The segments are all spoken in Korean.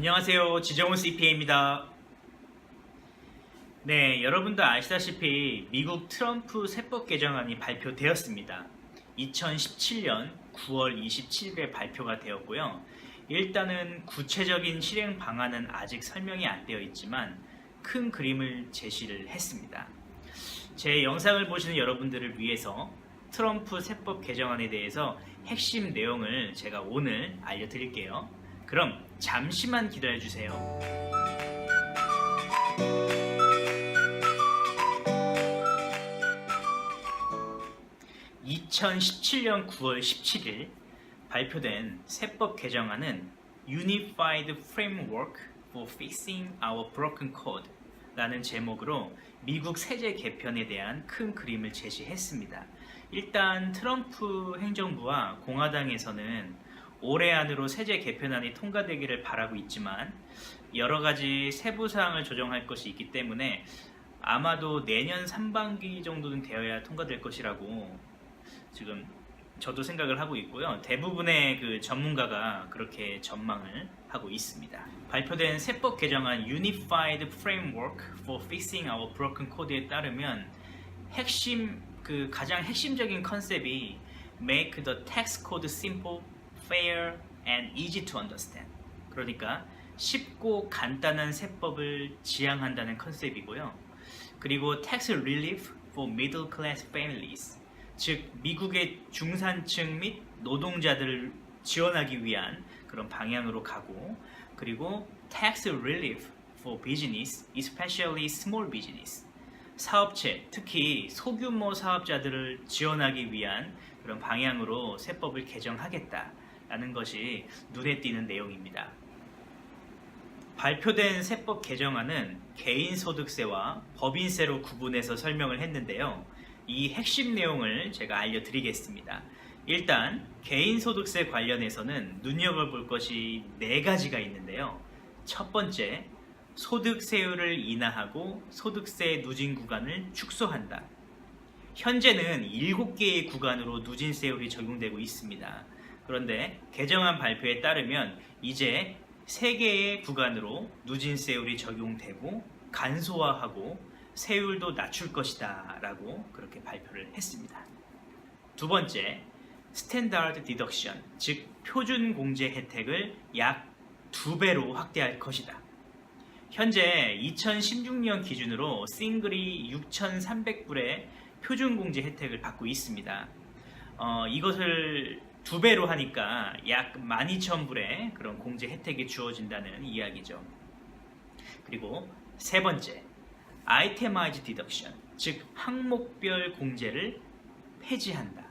안녕하세요. 지정훈 CPA입니다. 네, 여러분도 아시다시피 미국 트럼프 세법 개정안이 발표되었습니다. 2017년 9월 27일에 발표가 되었고요. 일단은 구체적인 실행 방안은 아직 설명이 안 되어 있지만 큰 그림을 제시를 했습니다. 제 영상을 보시는 여러분들을 위해서 트럼프 세법 개정안에 대해서 핵심 내용을 제가 오늘 알려드릴게요. 그럼 잠시만 기다려주세요. 2017년 9월 17일 발표된 세법 개정안은 Unified Framework for Fixing Our Broken Code 라는 제목으로 미국 세제 개편에 대한 큰 그림을 제시했습니다. 일단 트럼프 행정부와 공화당에서는 올해 안으로 세제 개편안이 통과되기를 바라고 있지만 여러 가지 세부 사항을 조정할 것이 있기 때문에 아마도 내년 상반기 정도는 되어야 통과될 것이라고 지금 저도 생각을 하고 있고요. 대부분의 그 전문가가 그렇게 전망을 하고 있습니다. 발표된 세법 개정안 Unified Framework for Fixing Our Broken Code에 따르면 가장 핵심적인 컨셉이 Make the tax code simple, fair, and easy to understand. 그러니까 쉽고 간단한 세법을 지향한다는 컨셉이고요. 그리고 Tax Relief for Middle Class Families. 즉 미국의 중산층 및 노동자들을 지원하기 위한 그런 방향으로 가고, 그리고 Tax Relief for Business, especially Small Business. 사업체, 특히 소규모 사업자들을 지원하기 위한 그런 방향으로 세법을 개정하겠다라는 것이 눈에 띄는 내용입니다. 발표된 세법 개정안은 개인소득세와 법인세로 구분해서 설명을 했는데요. 이 핵심 내용을 제가 알려드리겠습니다. 일단 개인소득세 관련해서는 눈여겨볼 것이 4가지가 있는데요. 첫 번째, 소득세율을 인하하고 소득세 누진 구간을 축소한다. 현재는 7개의 구간으로 누진세율이 적용되고 있습니다. 그런데 개정안 발표에 따르면 이제 3개의 구간으로 누진세율이 적용되고 간소화하고 세율도 낮출 것이다 라고 그렇게 발표를 했습니다. 두 번째, 스탠다드 디덕션, 즉 표준 공제 혜택을 약 2배로 확대할 것이다. 현재 2016년 기준으로 싱글이 6,300불의 표준 공제 혜택을 받고 있습니다. 이것을 2배로 하니까 약 12,000불의 그런 공제 혜택이 주어진다는 이야기죠. 그리고 세 번째, 아이테마이즈 디덕션, 즉 항목별 공제를 폐지한다.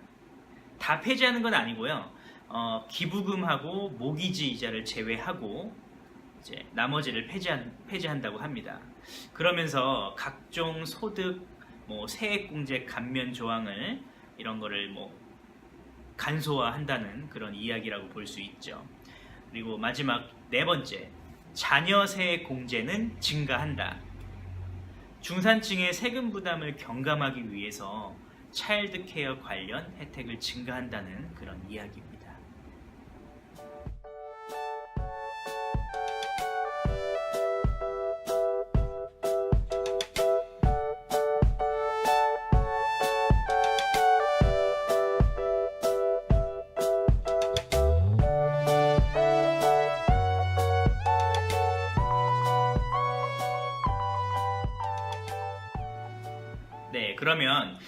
다 폐지하는 건 아니고요. 기부금하고 모기지 이자를 제외하고 이제 나머지를 폐지한다고 합니다. 그러면서 각종 소득, 세액공제 감면 조항을 이런 거를 간소화한다는 그런 이야기라고 볼 수 있죠. 그리고 마지막 4번째, 자녀 세액 공제는 증가한다. 중산층의 세금 부담을 경감하기 위해서 차일드 케어 관련 혜택을 증가한다는 그런 이야기입니다. 네, 그러면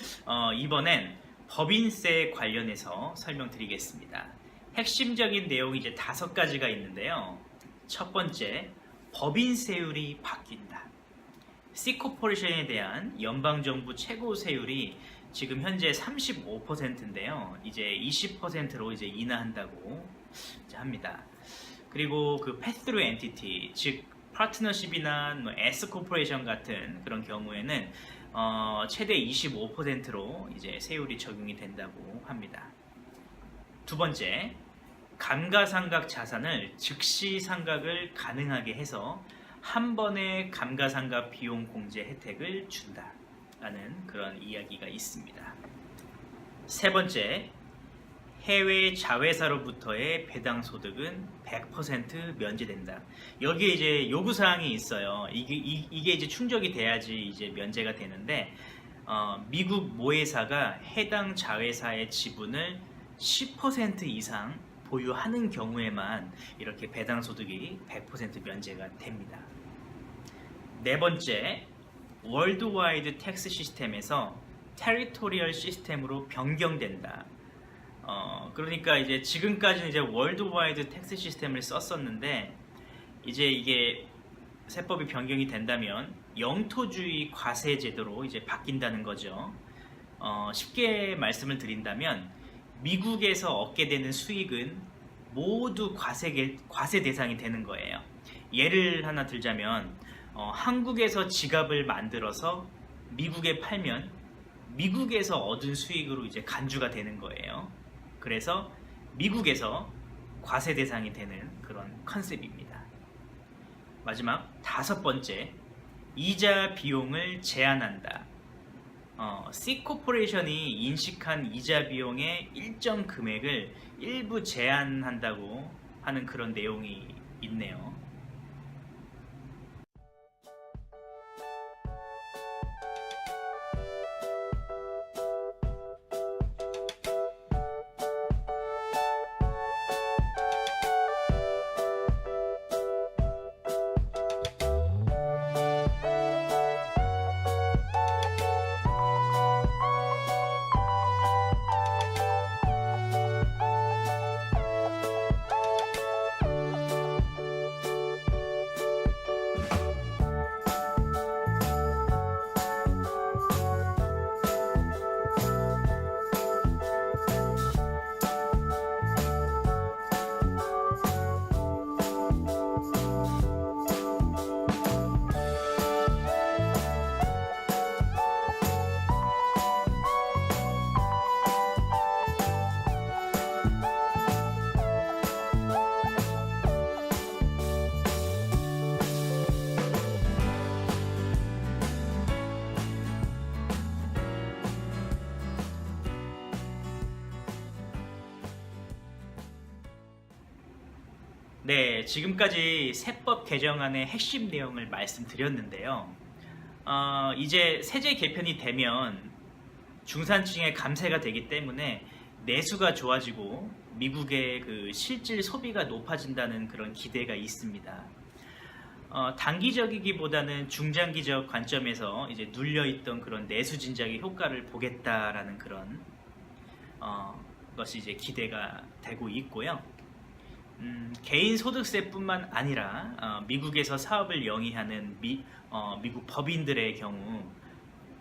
이번엔 법인세 관련해서 설명드리겠습니다. 핵심적인 내용이 이제 5가지가 있는데요. 첫 번째, 법인세율이 바뀐다. C코퍼레이션에 대한 연방정부 최고 세율이 지금 현재 35%인데요. 이제 20%로 이제 인하한다고 합니다. 그리고 그 패스트루 엔티티, 즉 파트너십이나 S코퍼레이션 같은 그런 경우에는 최대 25%로 이제 세율이 적용이 된다고 합니다. 두 번째, 감가상각 자산을 즉시 상각을 가능하게 해서 한 번의 감가상각 비용 공제 혜택을 준다라는 그런 이야기가 있습니다. 세 번째, 해외 자회사로부터의 배당 소득은 100% 면제된다. 여기에 이제 요구 사항이 있어요. 이게 이제 충족이 돼야지 이제 면제가 되는데, 미국 모회사가 해당 자회사의 지분을 10% 이상 보유하는 경우에만 이렇게 배당 소득이 100% 면제가 됩니다. 네 번째, 월드와이드 텍스 시스템에서 테리토리얼 시스템으로 변경된다. 그러니까 이제 지금까지는 이제 월드와이드 텍스 시스템을 썼었는데, 이제 이게 세법이 변경이 된다면 영토주의 과세 제도로 이제 바뀐다는 거죠. 쉽게 말씀을 드린다면 미국에서 얻게 되는 수익은 모두 과세 대상이 되는 거예요. 예를 하나 들자면 한국에서 지갑을 만들어서 미국에 팔면 미국에서 얻은 수익으로 이제 간주가 되는 거예요. 그래서 미국에서 과세 대상이 되는 그런 컨셉입니다. 마지막 다섯 번째, 이자 비용을 제한한다. C코퍼레이션이 인식한 이자 비용의 일정 금액을 일부 제한한다고 하는 그런 내용이 있네요. 네, 지금까지 세법 개정안의 핵심 내용을 말씀드렸는데요. 이제 세제 개편이 되면 중산층의 감세가 되기 때문에 내수가 좋아지고 미국의 그 실질 소비가 높아진다는 그런 기대가 있습니다. 단기적이기보다는 중장기적 관점에서 이제 눌려있던 그런 내수 진작의 효과를 보겠다라는 그런 것이 이제 기대가 되고 있고요. 개인 소득세뿐만 아니라 미국에서 사업을 영위하는 미국 법인들의 경우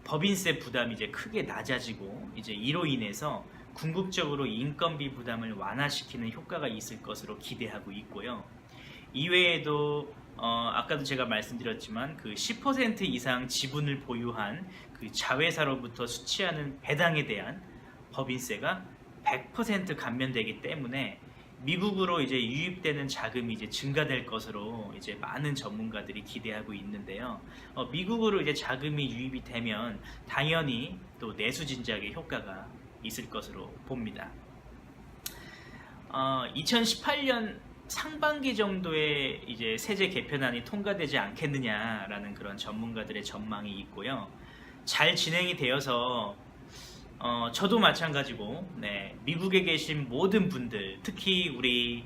법인세 부담이 이제 크게 낮아지고 이제 이로 인해서 궁극적으로 인건비 부담을 완화시키는 효과가 있을 것으로 기대하고 있고요. 이외에도 아까도 제가 말씀드렸지만 그 10% 이상 지분을 보유한 그 자회사로부터 수취하는 배당에 대한 법인세가 100% 감면되기 때문에 미국으로 이제 유입되는 자금이 이제 증가될 것으로 이제 많은 전문가들이 기대하고 있는데요. 미국으로 이제 자금이 유입이 되면 당연히 또 내수 진작의 효과가 있을 것으로 봅니다. 2018년 상반기 정도에 이제 세제 개편안이 통과되지 않겠느냐라는 그런 전문가들의 전망이 있고요. 잘 진행이 되어서 저도 마찬가지고, 미국에 계신 모든 분들, 특히 우리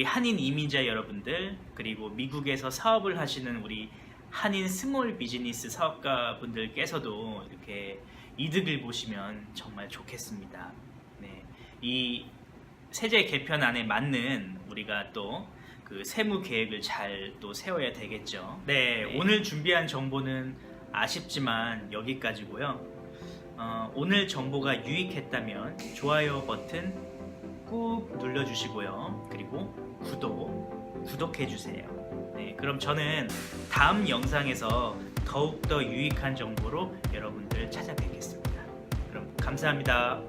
한인 이민자 여러분들, 그리고 미국에서 사업을 하시는 우리 한인 스몰 비즈니스 사업가 분들께서도 이렇게 이득을 보시면 정말 좋겠습니다. 이 세제 개편안에 맞는 우리가 또 그 세무 계획을 잘 또 세워야 되겠죠. 오늘 준비한 정보는 아쉽지만 여기까지고요. 오늘 정보가 유익했다면 좋아요 버튼 꾹 눌러주시고요. 그리고 구독해주세요. 그럼 저는 다음 영상에서 더욱더 유익한 정보로 여러분들 찾아뵙겠습니다. 그럼 감사합니다.